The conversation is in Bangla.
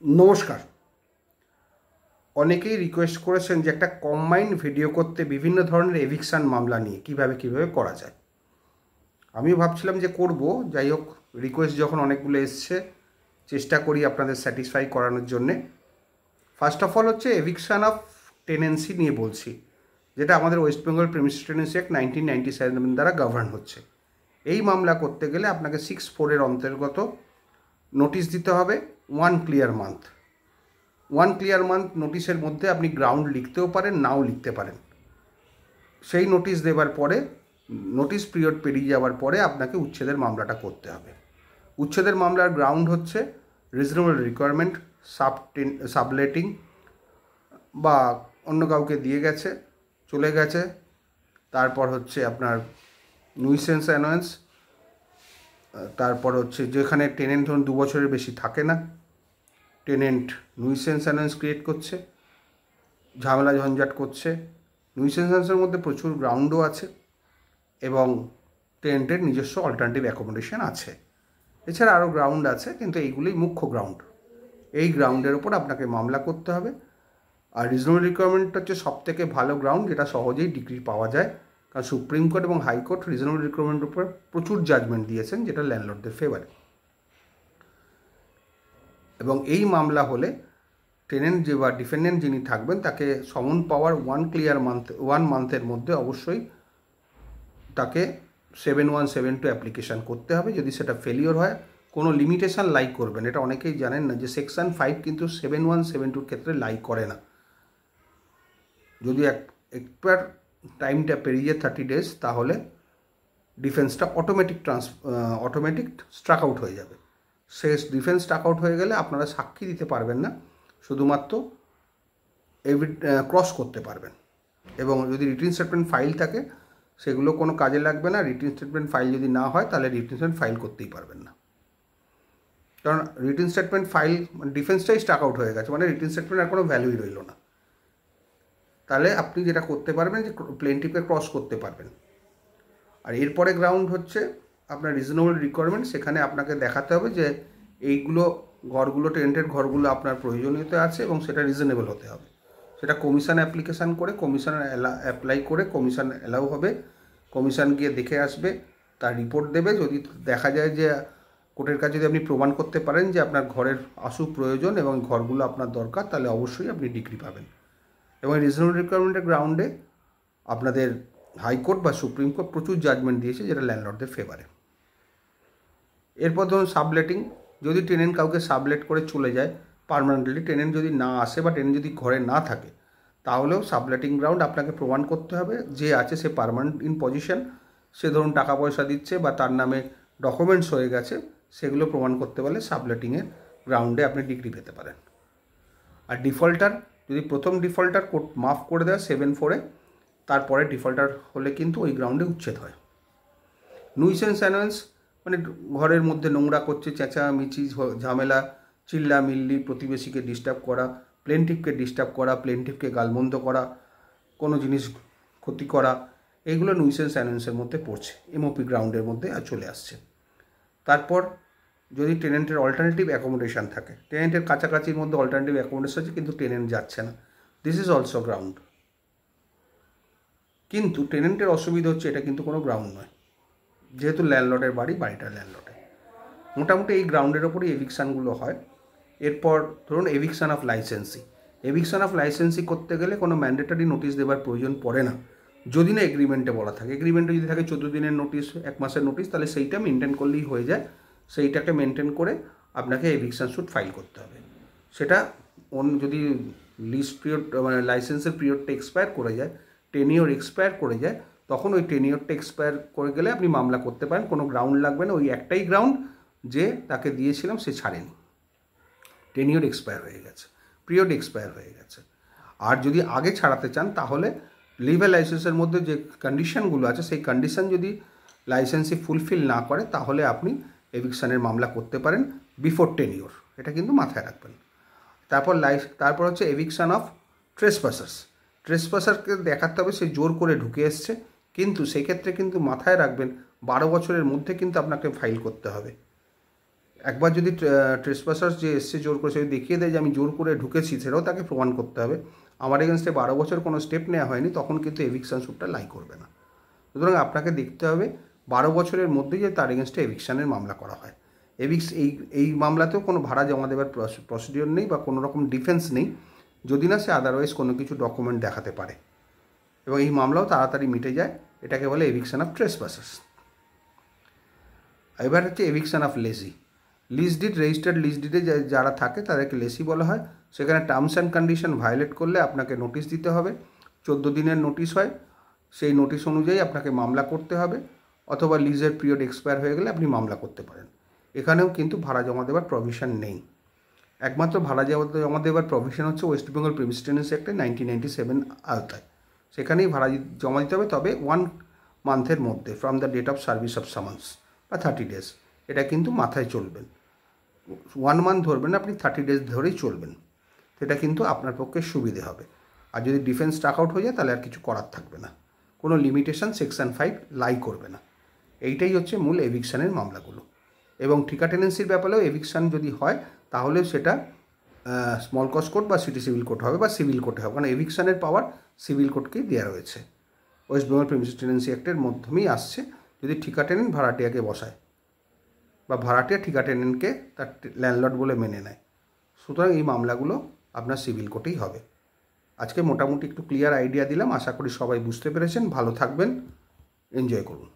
নমস্কার। অনেকেই রিকোয়েস্ট করেছেন যে একটা কম্বাইন্ড ভিডিও করতে বিভিন্ন ধরনের এভিকশন মামলা নিয়ে কিভাবে করা যায়। আমিও ভাবছিলাম যে করব, যাই হোক রিকোয়েস্ট যখন অনেকগুলো এসছে চেষ্টা করি আপনাদের স্যাটিসফাই করানোর জন্যে। ফার্স্ট অফ অল হচ্ছে এভিকশন অফ টেনেন্সি নিয়ে বলছি, যেটা আমাদের West Bengal premises tenancy act 1997 দ্বারা গভর্ন হচ্ছে। এই মামলা করতে গেলে আপনাকে 6(4) অন্তর্গত নোটিশ দিতে হবে 1 ক্লিয়ার মান্থ। 1 ক্লিয়ার মান্থ নোটিশের মধ্যে আপনি গ্রাউন্ড লিখতেও পারেন, নাও লিখতে পারেন। সেই নোটিশ দেওয়ার পরে, নোটিশ পিরিয়ড পেরিয়ে যাওয়ার পরে আপনাকে উচ্ছেদের মামলাটা করতে হবে। উচ্ছেদের মামলার গ্রাউন্ড হচ্ছে রিজনেবল রিকোয়ারমেন্ট, সাবলেটিং বা অন্য কাউকে দিয়ে গেছে, চলে গেছে। তারপর হচ্ছে আপনার নুইসেন্স অ্যানোয়েন্স, তারপর হচ্ছে যেখানে টেনেন্ট ধরুন 2 বছরের বেশি থাকে না, টেনেন্ট নুইসেন্স অ্যানোয়েন্স ক্রিয়েট করছে, ঝামেলা ঝঞ্ঝাট করছে। নুইসেন্স অ্যানোয়েন্সের মধ্যে প্রচুর গ্রাউন্ডও আছে এবং টেনেন্টের নিজস্ব অল্টারনেটিভ অ্যাকোমোডেশন আছে। এছাড়া আরও গ্রাউন্ড আছে, কিন্তু এইগুলোই মুখ্য গ্রাউন্ড। এই গ্রাউন্ডের ওপর আপনাকে মামলা করতে হবে। আর রিজনেবল রিকোয়ারমেন্ট হচ্ছে সবথেকে ভালো গ্রাউন্ড, যেটা সহজেই ডিগ্রি পাওয়া যায়, কারণ সুপ্রিম কোর্ট এবং হাইকোর্ট রিজনেবল রিকোয়ারমেন্টের উপর প্রচুর জাজমেন্ট দিয়েছেন, যেটা ল্যান্ডলর্ডদের ফেভারে। এবং এই মামলা হলে টেনেন্ট যে বা ডিফেন্ডেন্ট যিনি থাকবেন তাকে সমন পাওয়ার 1 মান্থের মধ্যে অবশ্যই তাকে 7172 অ্যাপ্লিকেশান করতে হবে। যদি সেটা ফেলিওর হয়, কোনো লিমিটেশান লাই করবেন। এটা অনেকেই জানেন না যে সেকশন 5 কিন্তু 7172 ক্ষেত্রে লাই করে না। যদি একবার টাইমটা পেরিয়ে 30 ডেজ, তাহলে ডিফেন্সটা অটোমেটিক স্ট্রাক আউট হয়ে যাবে। শেষ ডিফেন্স স্ট্রাক আউট হয়ে গেলে আপনারা সাক্ষী দিতে পারবেন না, শুধুমাত্র ক্রস করতে পারবেন। এবং যদি রিটিন স্টেটমেন্ট ফাইল থাকে, সেগুলো কোনো কাজে লাগবে না। রিটিন স্টেটমেন্ট ফাইল যদি না হয়, তাহলে রিটিন স্টেটমেন্ট ফাইল করতেই পারবেন না, কারণ রিটিন স্টেটমেন্ট ফাইল ডিফেন্সটাই স্ট্রাক আউট হয়ে গেছে, মানে রিটিন স্টেটমেন্ট আর কোনো ভ্যালুই রইল না। তাহলে আপনি যেটা করতে পারবেন যে প্লেনটিফকে ক্রস করতে পারবেন। আর এরপরে গ্রাউন্ড হচ্ছে আপনার রিজনেবল রিকোয়ারমেন্ট। সেখানে আপনাকে দেখাতে হবে যে এইগুলো ঘরগুলো, টেন্টের ঘরগুলো আপনার প্রয়োজনীয়তা আছে এবং সেটা রিজনেবল হতে হবে। সেটা কমিশন অ্যাপ্লিকেশান করে, কমিশন অ্যাপ্লাই করে, কমিশন অ্যালাউ হবে, কমিশন গিয়ে দেখে আসবে, তার রিপোর্ট দেবে। যদি দেখা যায় যে কোর্টের কাছে যদি আপনি প্রমাণ করতে পারেন যে আপনার ঘরের আশু প্রয়োজন এবং ঘরগুলো আপনার দরকার, তাহলে অবশ্যই আপনি ডিগ্রি পাবেন। এবং রিজনেবল রিকোয়ারমেন্টের গ্রাউন্ডে আপনাদের হাইকোর্ট বা সুপ্রিম কোর্ট প্রচুর জাজমেন্ট দিয়েছে, যেটা ল্যান্ডলর্ডদের ফেভারে। এরপর ধরুন সাবলেটিং। যদি টেনেন্ট কাউকে সাবলেট করে চলে যায় পার্মানেন্টলি, টেনেন্ট যদি না আসে বা টেনেন্ট যদি ঘরে না থাকে, তাহলেও সাবলেটিং গ্রাউন্ড আপনাকে প্রমাণ করতে হবে যে আছে সে পার্মানেন্ট ইন পজিশন, সে ধরুন টাকা পয়সা দিচ্ছে বা তার নামে ডকুমেন্টস হয়ে গেছে, সেগুলো প্রমাণ করতে পারলে সাবলেটিংয়ের গ্রাউন্ডে আপনি ডিগ্রি পেতে পারেন। আর ডিফল্টার, যদি প্রথম ডিফল্টার কোর্ট মাফ করে দেয় 7(4)-এ, তারপরে ডিফল্টার হলে কিন্তু ওই গ্রাউন্ডে উচ্ছেদ হয়। নুইসেন্স অ্যানোয়েন্স মানে ঘরের মধ্যে নোংরা করছে, চেঁচামেচি, ঝামেলা, চিল্লামিল্লি, প্রতিবেশীকে ডিস্টার্ব করা, প্লেনটিফকে ডিস্টার্ব করা, প্লেনটিফকে গালমন্দ করা, কোনো জিনিস ক্ষতি করা, এইগুলো নুইসেন্স অ্যানোয়েন্সের মধ্যে পড়ছে, এমওপি গ্রাউন্ডের মধ্যে চলে আসছে। তারপর যদি টেনেন্টের অল্টারনেটিভ অ্যাকোমোডেশন থাকে, টেনেন্টের কাছাকাছির মধ্যে অল্টারনেটিভ অ্যাকোমোডেশন আছে কিন্তু টেনেন্ট যাচ্ছে না, দিস ইজ অলসো গ্রাউন্ড। কিন্তু টেনেন্টের অসুবিধা হচ্ছে এটা কিন্তু কোনো গ্রাউন্ড নয়, যেহেতু ল্যান্ডলর্ডের বাড়িটা ল্যান্ডলর্ডের। মোটামুটি এই গ্রাউন্ডের ওপরই এভিকশানগুলো হয়। এরপর ধরুন এভিকশান অফ লাইসেন্সি। এভিকশান অফ লাইসেন্সি করতে গেলে কোনো ম্যান্ডেটরি নোটিশ দেওয়ার প্রয়োজন পড়ে না, যদি না এগ্রিমেন্টে বলা থাকে। এগ্রিমেন্টে যদি থাকে 14 দিনের নোটিশ, 1 মাসের নোটিশ, তাহলে সেইটা মেনটেন করলেই হয়ে যায়। সেইটাকে মেনটেন করে আপনাকে এভিকশান স্যুট ফাইল করতে হবে। সেটা যদি লিস্ট পিরিয়ড মানে লাইসেন্সের পিরিয়ডটা এক্সপায়ার করে যায়, টেনিওর এক্সপায়ার করে যায়, তখন ওই টেনিওরটা এক্সপায়ার করে গেলে আপনি মামলা করতে পারেন। কোনো গ্রাউন্ড লাগবে না, ওই একটাই গ্রাউন্ড যে তাকে দিয়েছিলাম সে ছাড়েনি, টেনিওর এক্সপায়ার হয়ে গেছে, পিরিয়ড এক্সপায়ার হয়ে গেছে। আর যদি আগে ছাড়াতে চান, তাহলে লিভেল লাইসেন্সের মধ্যে যে কন্ডিশনগুলো আছে, সেই কন্ডিশন যদি লাইসেন্সি ফুলফিল না করে, তাহলে আপনি এভিকশানের মামলা করতে পারেন বিফোর টেনিওর। এটা কিন্তু মাথায় রাখবেন। তারপর হচ্ছে এভিকশান অফ ট্রেসপাসার্স। ট্রেসপাসারকে দেখাতে হবে সে জোর করে ঢুকে এসছে, কিন্তু সেক্ষেত্রে কিন্তু মাথায় রাখবেন 12 বছরের মধ্যে কিন্তু আপনাকে ফাইল করতে হবে। একবার যদি ট্রেসপাসার যে এসছে জোর করে সে দেখিয়ে দেয় যে আমি জোর করে ঢুকেছি, সেটাও তাকে প্রমাণ করতে হবে। আমার এগেনস্টে 12 বছর কোনো স্টেপ নেওয়া হয়নি, তখন কিন্তু এভিকশন স্যুটটা লাই করবে না। সুতরাং আপনাকে দেখতে হবে 12 বছরের মধ্যে যে তার এগেনস্টে এভিকশনের মামলা করা হয়। এই মামলাতেও কোনো ভাড়া জমা দেওয়ার প্রসিডিওর নেই বা কোনো রকম ডিফেন্স নেই, যদি না সে আদারওয়াইজ কোনো কিছু ডকুমেন্ট দেখাতে পারে, এবং এই মামলাও তাড়াতাড়ি মিটে যায়। এটাকে বলে এভিকশন অফ ট্রেসপাসার্স। এবার হচ্ছে eviction of lessee. Lease deed, registered lease ডিডে যারা থাকে তাদেরকে লেসি বলা হয়। সেখানে টার্মস অ্যান্ড কন্ডিশন ভায়োলেট করলে আপনাকে নোটিশ দিতে হবে। 14 দিনের নোটিশ হয়, সেই নোটিশ অনুযায়ী আপনাকে মামলা করতে হবে, অথবা লিজের পিরিয়ড এক্সপায়ার হয়ে গেলে আপনি মামলা করতে পারেন। এখানেও কিন্তু ভাড়া জমা দেওয়ার প্রভিশন নেই। একমাত্র ভাড়া জমা দেওয়ার প্রভিশন হচ্ছে ওয়েস্ট বেঙ্গল প্রিমিস টেন্যান্সি অ্যাক্টে 1997 আওতায়। সেখানেই ভাড়া জমা দিতে হবে, তবে 1 মান্থের মধ্যে from the date of service of summons বা 30 ডেজ। এটা কিন্তু মাথায় চলবেন। 1 মান্থ ধরবেন, আপনি 30 ডেজ ধরেই চলবেন, সেটা কিন্তু আপনার পক্ষে সুবিধে হবে। আর যদি ডিফেন্স স্টাক আউট হয়ে যায় তাহলে আর কিছু করার থাকবে না, কোনো লিমিটেশন সেকশন 5 লাই করবে না। এইটাই হচ্ছে মূল এভিকশনের মামলাগুলো। এবং ঠিকা টেনেন্সির ব্যাপারেও এভিকশন যদি হয় তাহলে সেটা স্মল কজ কোর্ট বা সিটি সিভিল কোর্ট হবে বা সিভিল কোর্টে হবে, কারণ এভিকশনের পাওয়ার সিভিল কোর্টকেই দেওয়া রয়েছে। ওয়েস্ট বেঙ্গল প্রিমিস টেন্যান্সি অ্যাক্টের মাধ্যমেই আসছে, যদি ঠিকা টেনেন্ট ভাড়াটিয়াকে বসায় বা ভাড়াটিয়া ঠিকা টেনেন্টকে তার ল্যান্ডলর্ড বলে মেনে নেয়। সুতরাং এই মামলাগুলো আপনার সিভিল কোর্টেই হবে। আজকে মোটামুটি একটু ক্লিয়ার আইডিয়া দিলাম, আশা করি সবাই বুঝতে পেরেছেন। ভালো থাকবেন, এনজয় করুন।